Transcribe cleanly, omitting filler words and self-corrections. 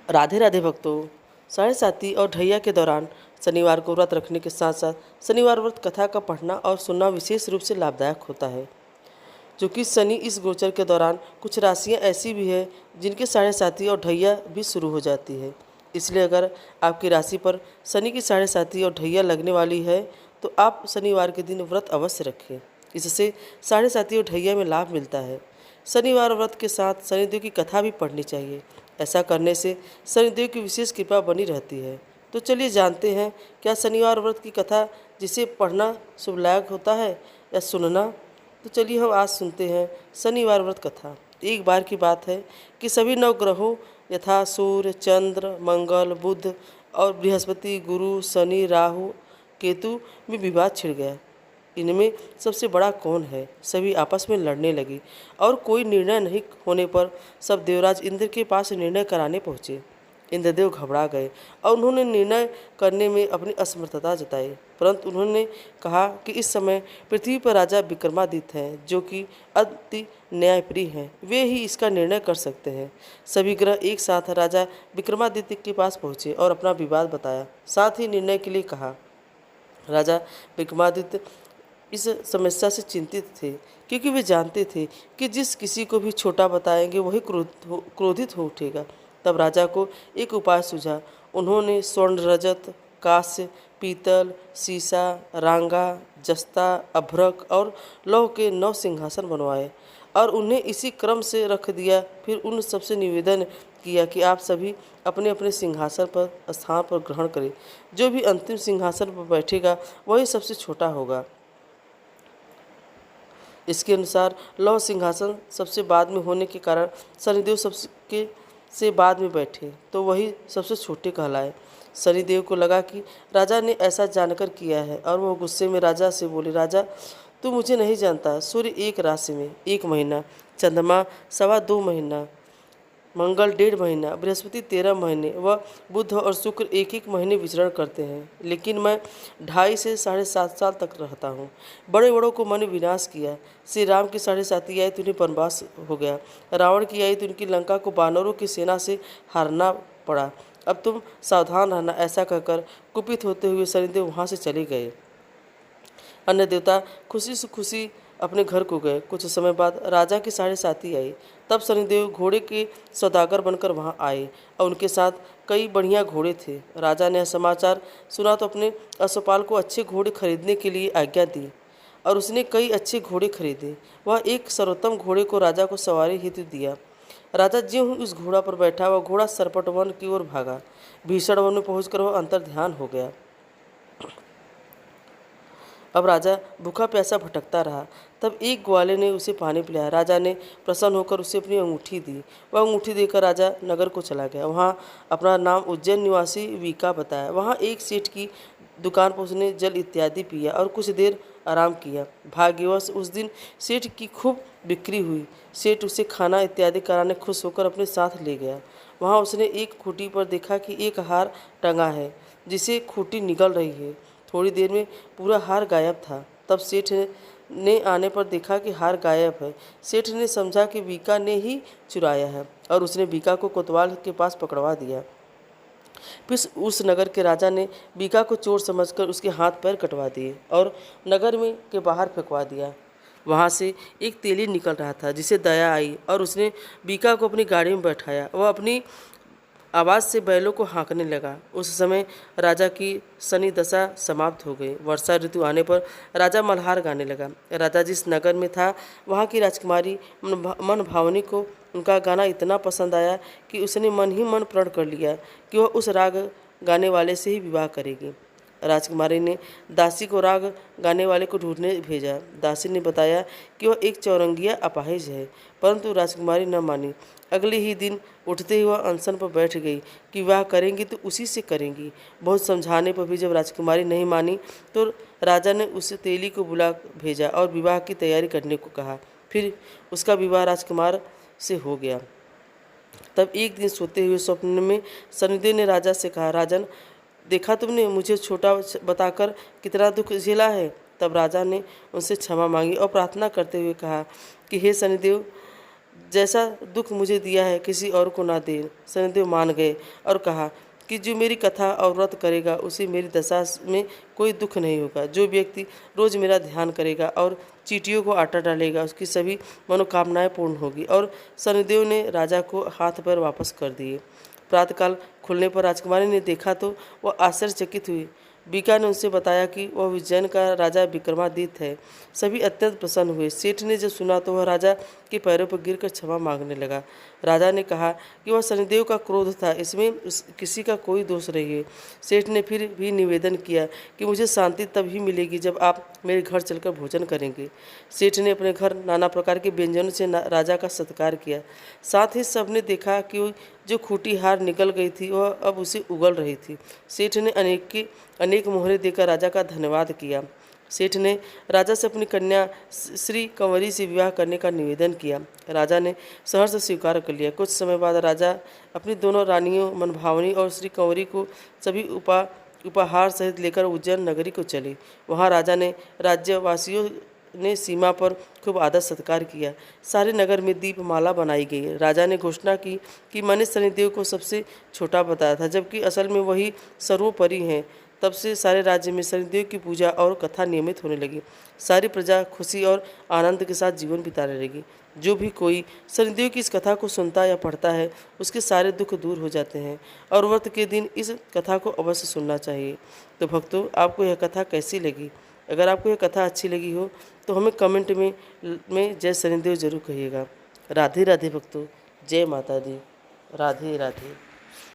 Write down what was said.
राधे राधे भक्तों। साढ़े साती और ढैया के दौरान शनिवार को व्रत रखने के साथ साथ शनिवार व्रत कथा का पढ़ना और सुनना विशेष रूप से लाभदायक होता है। क्योंकि शनि इस गोचर के दौरान कुछ राशियां ऐसी भी है जिनके साढ़े साती और ढैया भी शुरू हो जाती है। इसलिए अगर आपकी राशि पर शनि की साढ़े साती और ढैया लगने वाली है तो आप शनिवार के दिन व्रत अवश्य रखें। इससे साढ़े साती और ढैया में लाभ मिलता है। शनिवार व्रत के साथ शनिदेव की कथा भी पढ़नी चाहिए। ऐसा करने से शनिदेव की विशेष कृपा बनी रहती है। तो चलिए जानते हैं क्या शनिवार व्रत की कथा जिसे पढ़ना शुभलायक होता है या सुनना। तो चलिए हम आज सुनते हैं शनिवार व्रत कथा। एक बार की बात है कि सभी नवग्रहों यथा सूर्य, चंद्र, मंगल, बुध और बृहस्पति, गुरु, शनि, राहु, केतु में विवाद छिड़ गया। इनमें सबसे बड़ा कौन है? सभी आपस में लड़ने लगी और कोई निर्णय नहीं होने पर सब देवराज इंद्र के पास निर्णय कराने पहुँचे। इंद्रदेव घबरा गए और उन्होंने निर्णय करने में अपनी असमर्थता जताई। परंतु उन्होंने कहा कि इस समय पृथ्वी पर राजा विक्रमादित्य हैं जो कि अति न्यायप्रिय हैं। वे ही इसका निर्णय कर सकते हैं। सभी ग्रह एक साथ राजा विक्रमादित्य के पास पहुँचे और अपना विवाद बताया, साथ ही निर्णय के लिए कहा। राजा विक्रमादित्य इस समस्या से चिंतित थे क्योंकि वे जानते थे कि जिस किसी को भी छोटा बताएंगे वही क्रोधित हो उठेगा। तब राजा को एक उपाय सूझा। उन्होंने स्वर्ण, रजत, कांस्य, पीतल, सीसा, रांगा, जस्ता, अभ्रक और लौह के 9 सिंहासन बनवाए और उन्हें इसी क्रम से रख दिया। फिर उन सबसे निवेदन किया कि आप सभी अपने अपने सिंहासन पर स्थान पर ग्रहण करें। जो भी अंतिम सिंहासन पर बैठेगा वही सबसे छोटा होगा। इसके अनुसार लौह सिंहासन सबसे बाद में होने के कारण शनिदेव सबके से बाद में बैठे तो वही सबसे छोटे कहलाए। शनिदेव को लगा कि राजा ने ऐसा जानकर किया है और वह गुस्से में राजा से बोले, राजा तू मुझे नहीं जानता। सूर्य एक राशि में 1 महीना, चंद्रमा 2.25 महीना, मंगल 1.5 महीना, बृहस्पति 13 महीने व बुध और शुक्र 1-1 महीने विचरण करते हैं। लेकिन मैं 2.5 से 7.5 साल तक रहता हूँ। बड़े बड़ों को मैंने विनाश किया। श्री राम की 7.5 आई तो उन्हें वनवास हो गया। रावण की आई तो उनकी लंका को वानरों की सेना से हारना पड़ा। अब तुम सावधान रहना। ऐसा कहकर कुपित होते हुए शनिदेव वहाँ से चले गए। अन्य देवता खुशी से खुशी अपने घर को गए। कुछ समय बाद राजा की 7.5 आई। तब शनिदेव घोड़े के सौदागर बनकर वहां आए और उनके साथ कई बढ़िया घोड़े थे। राजा ने समाचार सुना तो अपने अश्वपाल को अच्छे घोड़े खरीदने के लिए आज्ञा दी और उसने कई अच्छे घोड़े खरीदे। वह एक सर्वोत्तम घोड़े को राजा को सवारी हेतु दिया। राजा ज्यों ही उस घोड़ा पर बैठा वह घोड़ा सरपट वन की ओर भागा। भीषण वन में पहुंचकर वह अंतर्ध्यान हो गया। अब राजा भूखा प्यासा भटकता रहा। तब एक ग्वाले ने उसे पानी पिलाया। राजा ने प्रसन्न होकर उसे अपनी अंगूठी दी। वह अंगूठी देकर राजा नगर को चला गया। वहाँ अपना नाम उज्जैन निवासी वीका बताया। वहाँ एक सेठ की दुकान पर उसने जल इत्यादि पिया और कुछ देर आराम किया। भाग्यवश उस दिन सेठ की खूब बिक्री हुई। सेठ उसे खाना इत्यादि कराने खुश होकर अपने साथ ले गया। वहाँ उसने एक खूंटी पर देखा कि एक हार टंगा है जिसे खूंटी निगल रही है। थोड़ी देर में पूरा हार गायब था। तब सेठ ने आने पर देखा कि हार गायब है। सेठ ने समझा कि बीका ने ही चुराया है और उसने बीका को कोतवाल के पास पकड़वा दिया। फिर उस नगर के राजा ने बीका को चोर समझकर उसके हाथ पैर कटवा दिए और नगर में के बाहर फेंकवा दिया। वहाँ से एक तेली निकल रहा था जिसे दया आई और उसने बीका को अपनी गाड़ी में बैठाया। वह अपनी आवाज़ से बैलों को हाँकने लगा। उस समय राजा की शनि दशा समाप्त हो गई। वर्षा ऋतु आने पर राजा मल्हार गाने लगा। राजा जिस नगर में था वहाँ की राजकुमारी मन भावनी को उनका गाना इतना पसंद आया कि उसने मन ही मन प्रण कर लिया कि वह उस राग गाने वाले से ही विवाह करेगी। राजकुमारी ने दासी को राग गाने वाले को ढूंढने भेजा। दासी ने बताया कि वह एक चौरंगिया अपाहिज है, परंतु राजकुमारी न मानी। अगले ही दिन उठते ही वह अनशन पर बैठ गई कि विवाह करेंगी तो उसी से करेंगी। बहुत समझाने पर भी जब राजकुमारी नहीं मानी तो राजा ने उस तेली को बुला भेजा और विवाह की तैयारी करने को कहा। फिर उसका विवाह राजकुमार से हो गया। तब एक दिन सोते हुए स्वप्न में शनिदेव ने राजा से कहा, राजन देखा तुमने मुझे छोटा बताकर कितना दुख झेला है। तब राजा ने उनसे क्षमा मांगी और प्रार्थना करते हुए कहा कि हे शनिदेव, जैसा दुख मुझे दिया है किसी और को ना दे। शनिदेव मान गए और कहा कि जो मेरी कथा और व्रत करेगा उसे मेरी दशा में कोई दुख नहीं होगा। जो व्यक्ति रोज मेरा ध्यान करेगा और चींटियों को आटा डालेगा उसकी सभी मनोकामनाएं पूर्ण होगी। और शनिदेव ने राजा को हाथ पैर वापस कर दिए। प्रातःकाल खुलने पर राजकुमारी ने देखा तो वह आश्चर्यचकित हुई। बीका ने उनसे बताया कि वह उज्जैन का राजा विक्रमादित्य है। सभी अत्यंत प्रसन्न हुए। सेठ ने जब सुना तो वह राजा के पैरों पर गिरकर क्षमा मांगने लगा। राजा ने कहा कि वह शनिदेव का क्रोध था, इसमें किसी का कोई दोष नहीं है। सेठ ने फिर भी निवेदन किया कि मुझे शांति तभी मिलेगी जब आप मेरे घर चलकर भोजन करेंगे। सेठ ने अपने घर नाना प्रकार के व्यंजनों से राजा का सत्कार किया। साथ ही सबने देखा कि जो खूंटी हार निकल गई थी वह अब उसे उगल रही थी। सेठ ने अनेक मोहरे देकर राजा का धन्यवाद किया। सेठ ने राजा से अपनी कन्या श्री कंवरी से विवाह करने का निवेदन किया। राजा ने सहर्ष स्वीकार कर लिया। कुछ समय बाद राजा अपनी दोनों रानियों मनभावनी और श्री कंवरी को सभी उपहार सहित लेकर उज्जैन नगरी को चले। वहाँ राजा ने राज्यवासियों ने सीमा पर खूब आदर सत्कार किया। सारे नगर में दीपमाला बनाई गई। राजा ने घोषणा की कि मैंने शनिदेव को सबसे छोटा बताया था, जबकि असल में वही सर्वोपरि हैं। तब से सारे राज्य में शनिदेव की पूजा और कथा नियमित होने लगी। सारी प्रजा खुशी और आनंद के साथ जीवन बिताने लगी। जो भी कोई शनिदेव की इस कथा को सुनता या पढ़ता है उसके सारे दुख दूर हो जाते हैं। और व्रत के दिन इस कथा को अवश्य सुनना चाहिए। तो भक्तों, आपको यह कथा कैसी लगी? अगर आपको यह कथा अच्छी लगी हो तो हमें कमेंट में जय शनिदेव जरूर कहिएगा। राधे राधे भक्तों, जय माता दी, राधे राधे।